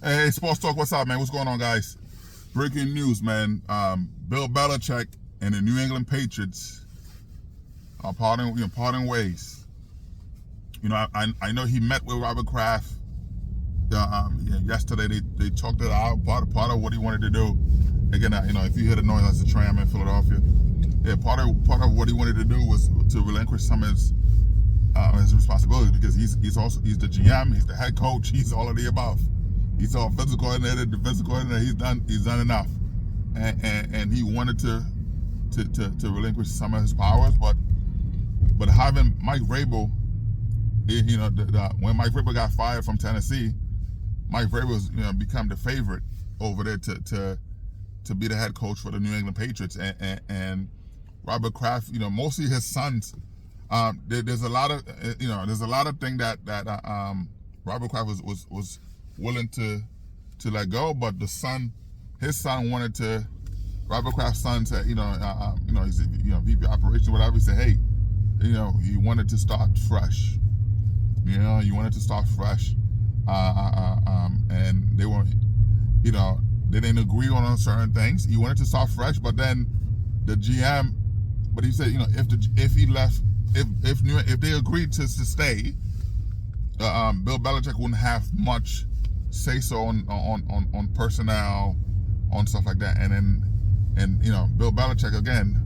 Hey, Sports Talk, what's up, man? What's going on, guys? Breaking news, man. Bill Belichick and the New England Patriots are parting ways. I know he met with Robert Kraft yesterday. They talked it out. Part of what he wanted to do. Again, if you hear the noise, that's the train. I'm in Philadelphia. Yeah, part of what he wanted to do was to relinquish some of his responsibilities, because he's the GM, he's the head coach, he's all of the above. He's all physical coordinator, defensive coordinator. He's done enough, and he wanted to relinquish some of his powers, but having Mike Vrabel, when Mike Vrabel got fired from Tennessee, Mike Vrabel's become the favorite over there to be the head coach for the New England Patriots, and Robert Kraft, mostly his sons. There's a lot of things that Robert Kraft was willing to let go, but his son wanted to. Robert Kraft's son said, he's VP operations, whatever. He said, hey, he wanted to start fresh. He wanted to start fresh, and they were, they didn't agree on certain things. He wanted to start fresh, but then the GM, but he said, if he left, if they agreed to stay, Bill Belichick wouldn't have much say so on personnel, on stuff like that. And Bill Belichick, again,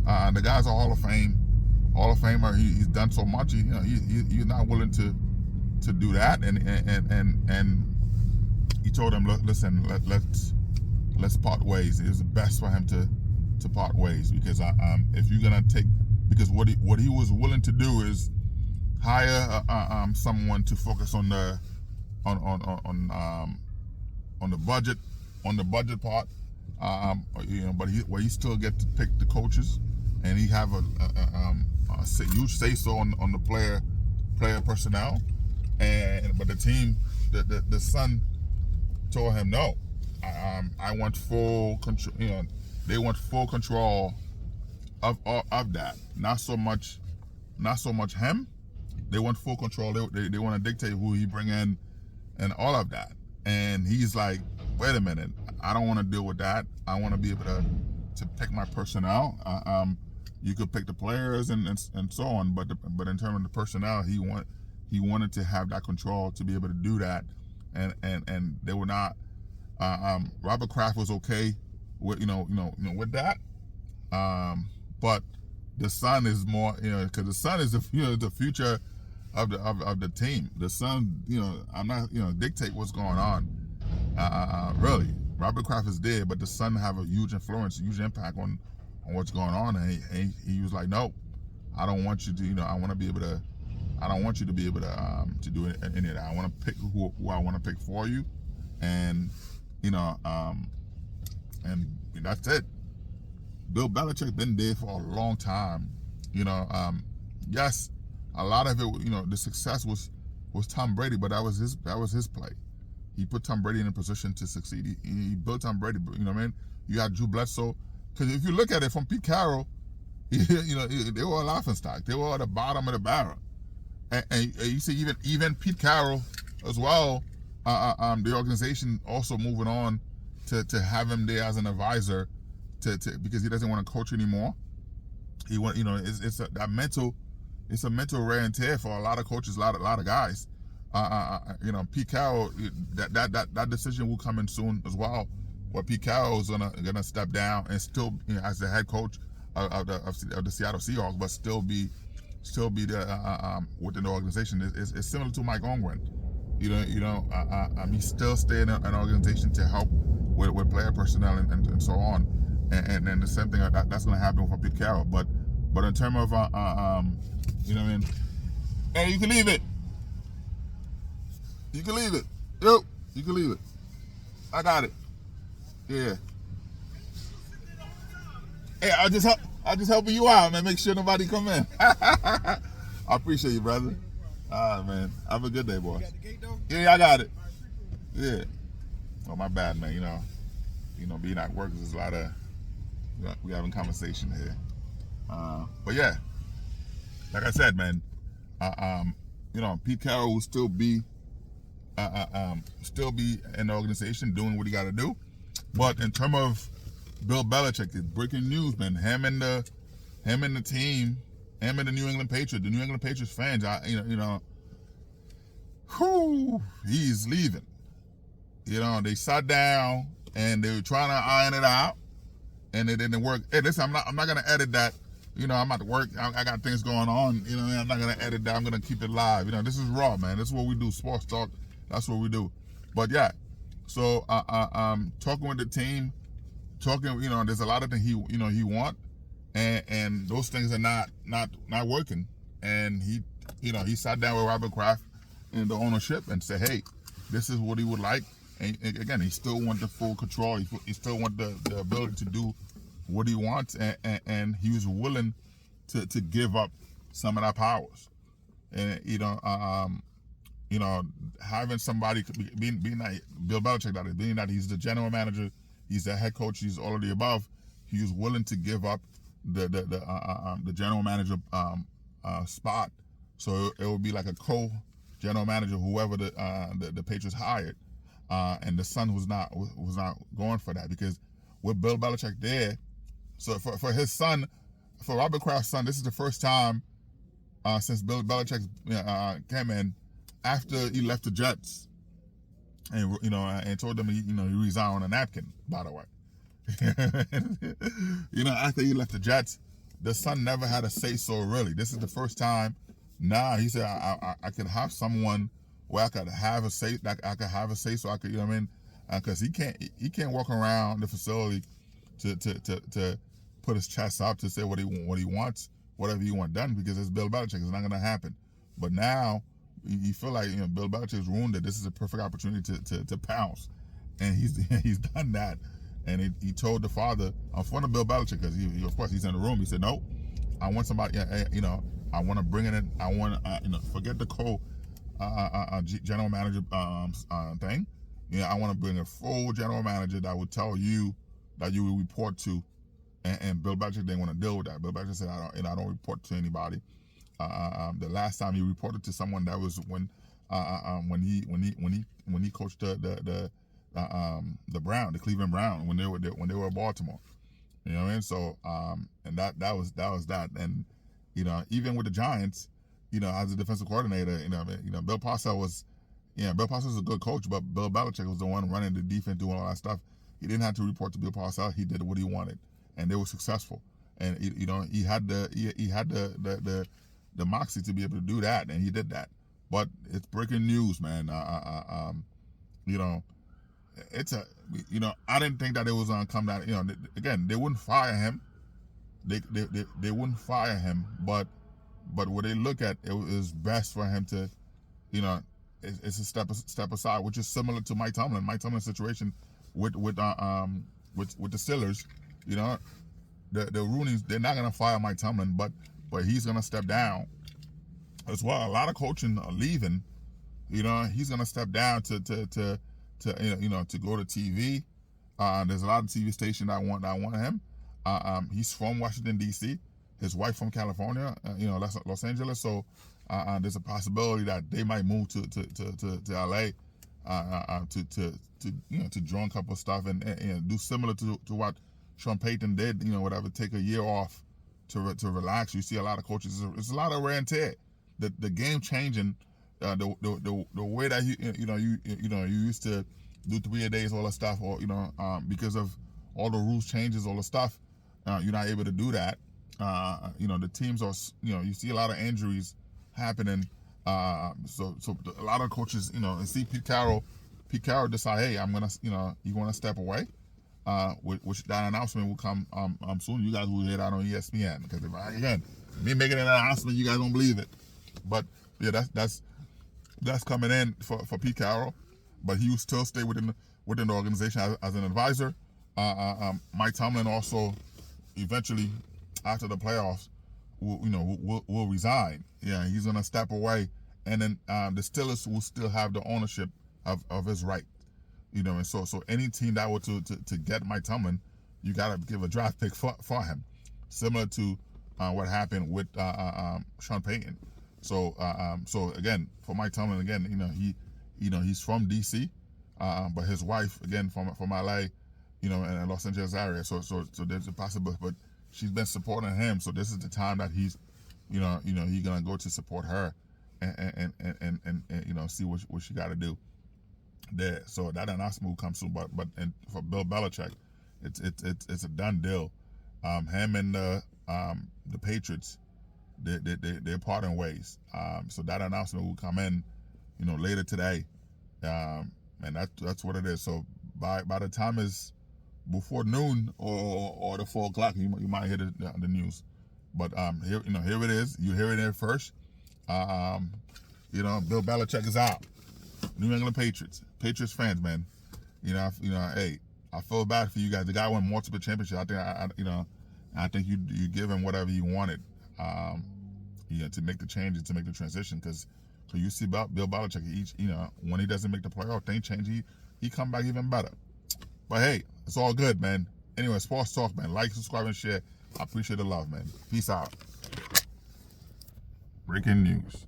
the guy's a Hall of Famer. He's done so much. He's not willing to do that. And he told him, listen, let's part ways. It was the best for him to part ways, because if you're gonna take, because what he was willing to do is hire someone to focus on the budget part, but he still get to pick the coaches, and he have a huge say so on the player personnel, but the team, the son told him no. I want full control. They want full control of that. Not so much him. They want full control. They want to dictate who he bring in and all of that. And he's like, wait a minute, I don't want to deal with that. I want to be able to pick my personnel. You could pick the players and so on, but in terms of the personnel, he wanted to have that control to be able to do that. And they were not. Robert Kraft was okay with with that. But the son is more, because the son is the future of the team. The son, I'm not, dictate what's going on. Really, Robert Kraft is dead, but the son have a huge influence, huge impact on what's going on. And he was like, no, I don't want you to, I want to be able to. I don't want you to be able to do any of that. I want to pick who I want to pick for you, and and that's it. Bill Belichick been there for a long time. Yes, a lot of it, the success was Tom Brady, but that was his play. He put Tom Brady in a position to succeed. He built Tom Brady. You had Drew Bledsoe. Because if you look at it from Pete Carroll, they were a laughing stock. They were at the bottom of the barrel. And you see, even Pete Carroll as well. The organization also moving on to have him there as an advisor, because he doesn't want to coach anymore. He want, it's a mental wear and tear for a lot of coaches, a lot of guys. Pete Carroll, that decision will come in soon as well, where Pete Carroll is gonna step down and still, as the head coach of the Seattle Seahawks, but still be the within the organization. It's similar to Mike Holmgren. He still stay in an organization to help with player personnel and so on. And then the same thing that's going to happen for Pete Carroll. But in terms of hey, you can leave it. You can leave it. Yep, you can leave it. I got it. Yeah. Hey, I just helping you out, man. Make sure nobody come in. I appreciate you, brother. Man, have a good day, boy. Yeah, I got it. Yeah. Oh, my bad, man. Being at work is a lot of, we having conversation here. But yeah, like I said, man, Pete Carroll will still be still be in the organization doing what he got to do. But in terms of Bill Belichick, it's breaking news, man. Him and the team, him and the New England Patriots fans, he's leaving. They sat down and they were trying to iron it out, and it didn't work. Hey, listen, I'm not gonna edit that. I'm at work. I got things going on. I'm not gonna edit that. I'm gonna keep it live. This is raw, man. This is what we do. Sports talk. That's what we do. But yeah, so talking with the team, there's a lot of things he want, and those things are not working. And he sat down with Robert Kraft and the ownership and said, hey, this is what he would like. And again, he still want the full control. He still want the ability to do what he wants, and he was willing to give up some of that powers. And having somebody being that Bill Belichick, being that he's the general manager, he's the head coach, he's all of the above, he was willing to give up the general manager spot, so it would be like a co-general manager, whoever the Patriots hired, and the son was not going for that, because with Bill Belichick there, so for his son, for Robert Kraft's son, this is the first time since Bill Belichick came in after he left the Jets, and and told them he resigned on a napkin, by the way. After he left the Jets, the son never had a say so, really. This is the first time. Now he said, I could have someone where I could have a say, so I could, because he can't walk around the facility to put his chest up to say what he wants, whatever he want done, because it's Bill Belichick. It's not going to happen. But now you feel like Bill Belichick's ruined it. This is a perfect opportunity to pounce, and he's done that. And he told the father, in front of Bill Belichick, because of course he's in the room. He said, "No, I want somebody. I want to bring it in. I want forget the general manager thing. I want to bring a full general manager that would tell you that you will report to." And Bill Belichick didn't want to deal with that. Bill Belichick said, "I don't report to anybody." The last time he reported to someone, that was when he coached the Cleveland Brown, when they were Baltimore. So and that was that. And even with the Giants, as a defensive coordinator, Bill Parcells was a good coach, but Bill Belichick was the one running the defense, doing all that stuff. He didn't have to report to Bill Parcells. He did what he wanted, and they were successful. And he had the moxie to be able to do that, and he did that. But it's breaking news, man. It's I didn't think that it was gonna come down. Again, they wouldn't fire him. They wouldn't fire him, but what they look at, it was best for him to, it's a step aside, which is similar to Mike Tomlin. Mike Tomlin's situation with the Steelers. The Rooneys, they're not gonna fire Mike Tomlin, but he's gonna step down as well. A lot of coaching are leaving. He's gonna step down to go to TV. There's a lot of TV stations that want him. He's from Washington D.C. His wife from California, Los Angeles. So there's a possibility that they might move to L.A. To join a couple of stuff and do similar to what Sean Payton did. Whatever, take a year off to relax. You see a lot of coaches. It's a lot of wear and tear. The game changing. The way that you used to do 3 days, all that stuff, or because of all the rules changes, all the stuff, you're not able to do that. The teams are, you see a lot of injuries happening. So a lot of coaches, and see Pete Carroll decide, hey, I'm gonna, you want to step away. Which that announcement will come soon. You guys will hear that on ESPN, because again, me making an announcement, you guys don't believe it. But yeah, that's coming in for Pete Carroll, but he will still stay within the organization as an advisor. Mike Tomlin also eventually, after the playoffs, will resign. Yeah, he's gonna step away, and then the Steelers will still have the ownership of his right. And so any team that were to get Mike Tomlin, you gotta give a draft pick for him, similar to what happened with Sean Payton. So again, for Mike Tomlin, again, he's from DC, but his wife again from LA, in the Los Angeles area. So there's a possibility, but she's been supporting him. So this is the time that he's gonna go to support her, and see what she got to do there. So that announcement will come soon. But for Bill Belichick, it's a done deal. Him and the Patriots, they're parting ways. So that announcement will come in, later today, and that's what it is. So by the time is before noon or the 4 o'clock, you might hear the news. But here it is. You hear it there first. Bill Belichick is out. New England Patriots fans, man. Hey, I feel bad for you guys. The guy won multiple championships. I think you give him whatever he wanted, to make the changes, to make the transition. Because you see Bill Belichick, when he doesn't make the playoff, things change. He come back even better. But hey, it's all good, man. Anyway, sports talk, man. Like, subscribe, and share. I appreciate the love, man. Peace out. Breaking news.